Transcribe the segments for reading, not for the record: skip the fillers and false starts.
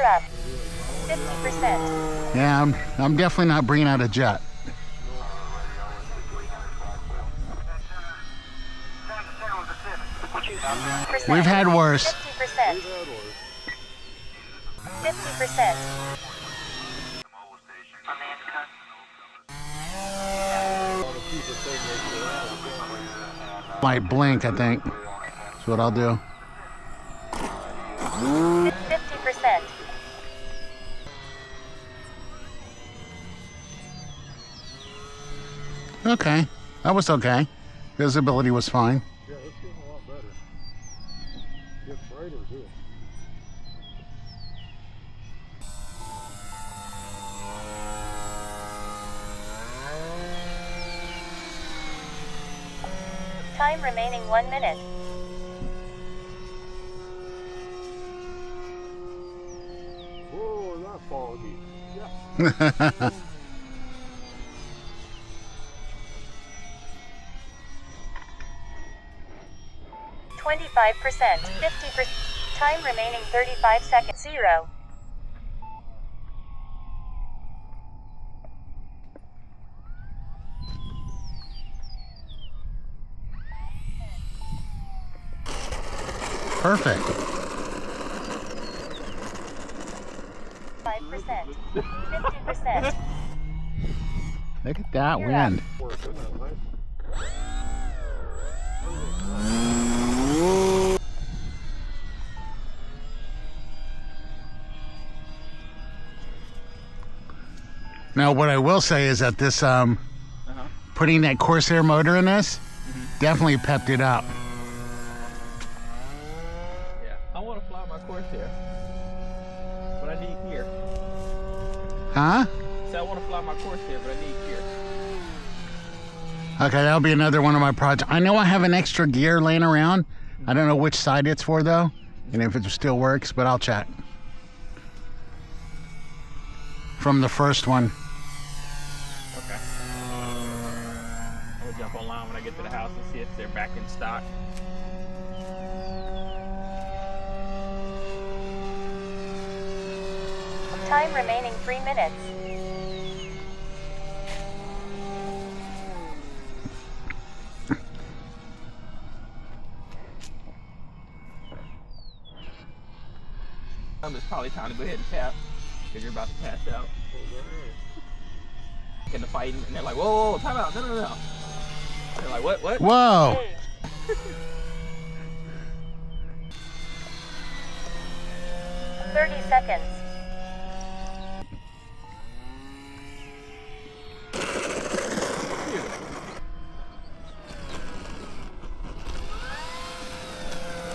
Gear up. 50%. Yeah, I'm definitely not bringing out a jet. We've had worse. 50%. 50%. Might blink, I think. That's what I'll do. 50%. Okay, that was okay. Visibility was fine. Yeah, it's getting a lot better. Gets brighter too. Time remaining 1 minute. Whoa, that foggy. Yeah. 25%. 50%. Time remaining 35 seconds. 0. Perfect. 5%. 50%. Look at that wind. Now, what I will say is that this, putting that Corsair motor in this, definitely pepped it up. Yeah, I want to fly my Corsair, but I need gear. Huh? So I want to fly my Corsair, but I need gear. Okay, that'll be another one of my projects. I know I have an extra gear laying around. I don't know which side it's for, though, and if it still works, but I'll check. From the first one. Okay. I'm gonna jump online when I get to the house and see if they're back in stock. Time remaining 3 minutes. It's probably time to go ahead and tap because you're about to pass out. In the fighting, and they're like, whoa, whoa, time out, no. They're like, what? Whoa! 30 seconds.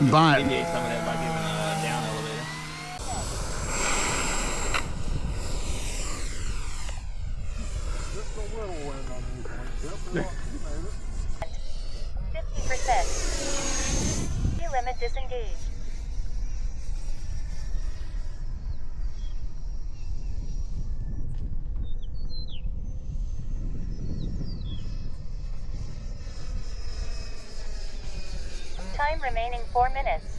But Alleviate some of that by giving a down elevator. Just a little wind on these ones. Yep, you made it. 50%. Speed limit disengaged. Time remaining 4 minutes.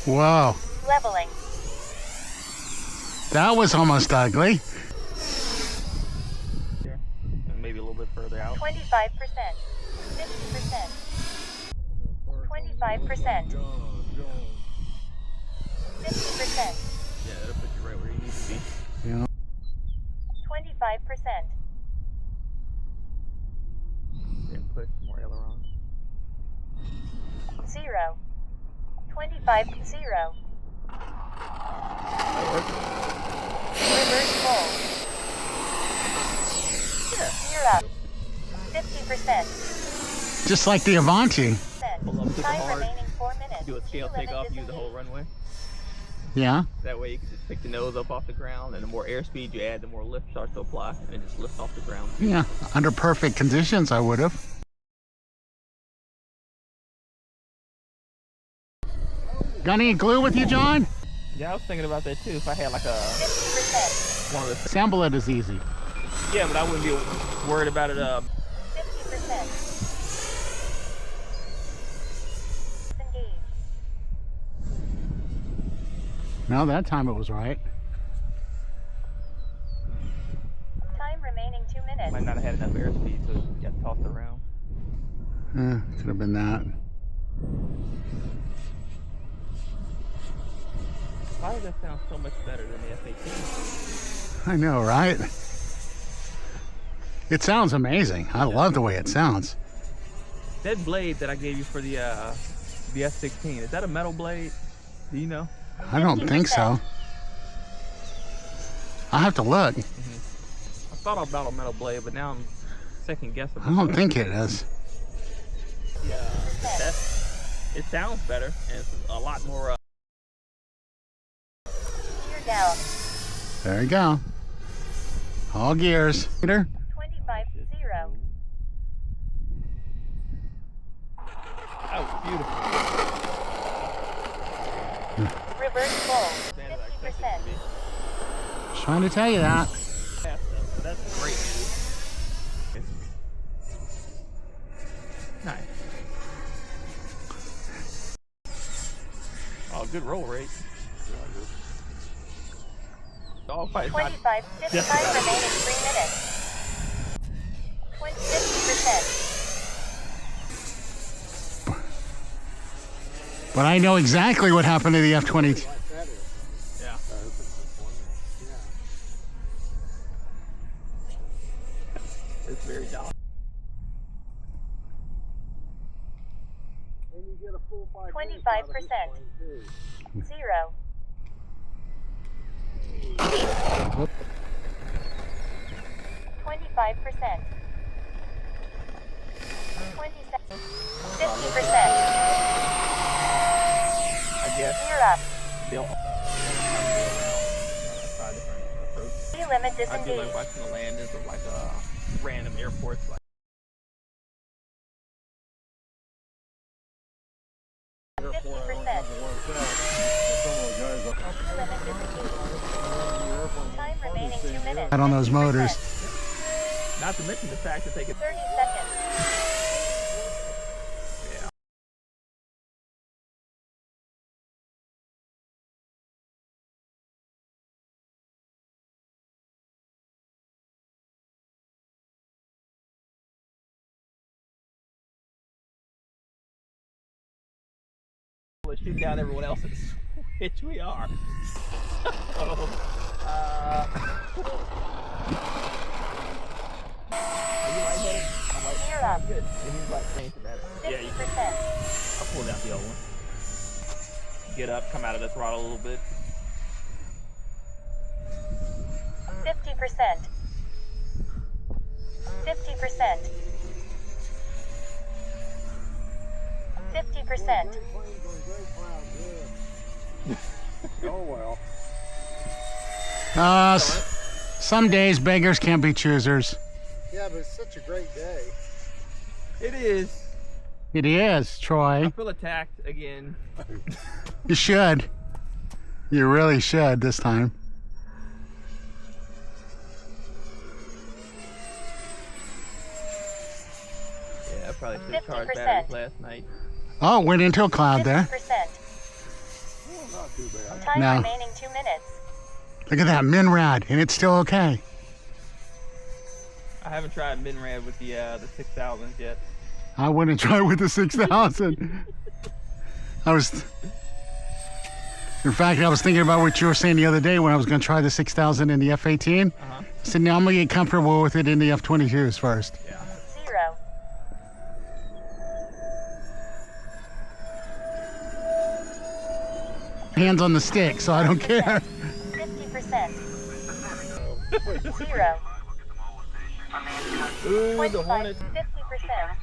whoa, Leveling. that was almost ugly. Yeah. And maybe a little bit further out. 25%. 50%. 25%. 50%. Yeah, that'll put you right where you need to be. Yeah. 25%. Then put more aileron. 0. 25. 0. Reverse roll. Gear up. 50%. Just like the Avanti. Pull up super Time hard. remaining 4 minutes. Do a scale Speed limit takeoff, use the disengaged. whole runway. Yeah. That way you can just pick the nose up off the ground, and the more airspeed you add, the more lift starts to apply, and it just lifts off the ground. Yeah. Under perfect conditions, I would have. Got any glue with you, John? Yeah, I was thinking about that too. If I had like a 50%. one of the Assemble it is easy. yeah, but I wouldn't be worried about it. 50%. No, that time it was right. Time remaining 2 minutes. Might not have had enough airspeed, so it got tossed around. Could have been that. Why does that sound so much better than the F-18? I know, right? It sounds amazing. I love the way it sounds. That blade that I gave you for the F-16, is that a metal blade? Do you know? I don't think so. I'll have to look. I thought I bought a metal blade, but now I'm second guessing. I don't think it is. Yeah, it sounds better, and it's a lot more. Gear down. There you go. All gears. Peter? 25-0. That was beautiful. Reverse full. Man, as I expected it to 50%. be. Just trying to tell you that. Fast though, so that's great news. Nice. Oh, good roll rate. Oh, fight. 25, 55 remaining 3 minutes. 50%. But I know exactly what happened to the F-20. Yeah. It's very dull. And you get a full 5 25%. 0. 25%. 27. 50%. I guess Gear up. they'll try different approach. Speed limit I do disengaged. like watching the landings of like random airports. Like 50%. Speed limit disengaged. Time remaining 2 minutes. Out on those 50%. motors. not to mention the fact that they could. 30 seconds. Yeah. Let's shoot down everyone else's, which we are. So, are you lightheaded? I'm like, Gear up. good. And he's like, thank you, that. Yeah, you 50%. I'll pull down the other one. Get up, come out of the throttle a little bit. 50%. 50%. 50%. Oh well. Some days beggars can't be choosers. Yeah, but it's such a great day. It is. It is, Troy. I feel attacked again. You should. You really should this time. Yeah, I probably should have charged 50%. batteries last night. Oh, went into a cloud there. 50%. Well, not too bad. Time No. remaining 2 minutes. Look at that, MinRad, and it's still okay. I haven't tried MinRad with the 6000s yet. I wouldn't try with the 6000. In fact, I was thinking about what you were saying the other day when I was going to try the 6000 in the F-18. Uh-huh. I said, now I'm going to get comfortable with it in the F-22s first. Yeah. 0. Hands on the stick, so I don't care. 50%. 0. Ooh, the 25. Hornet. 50%.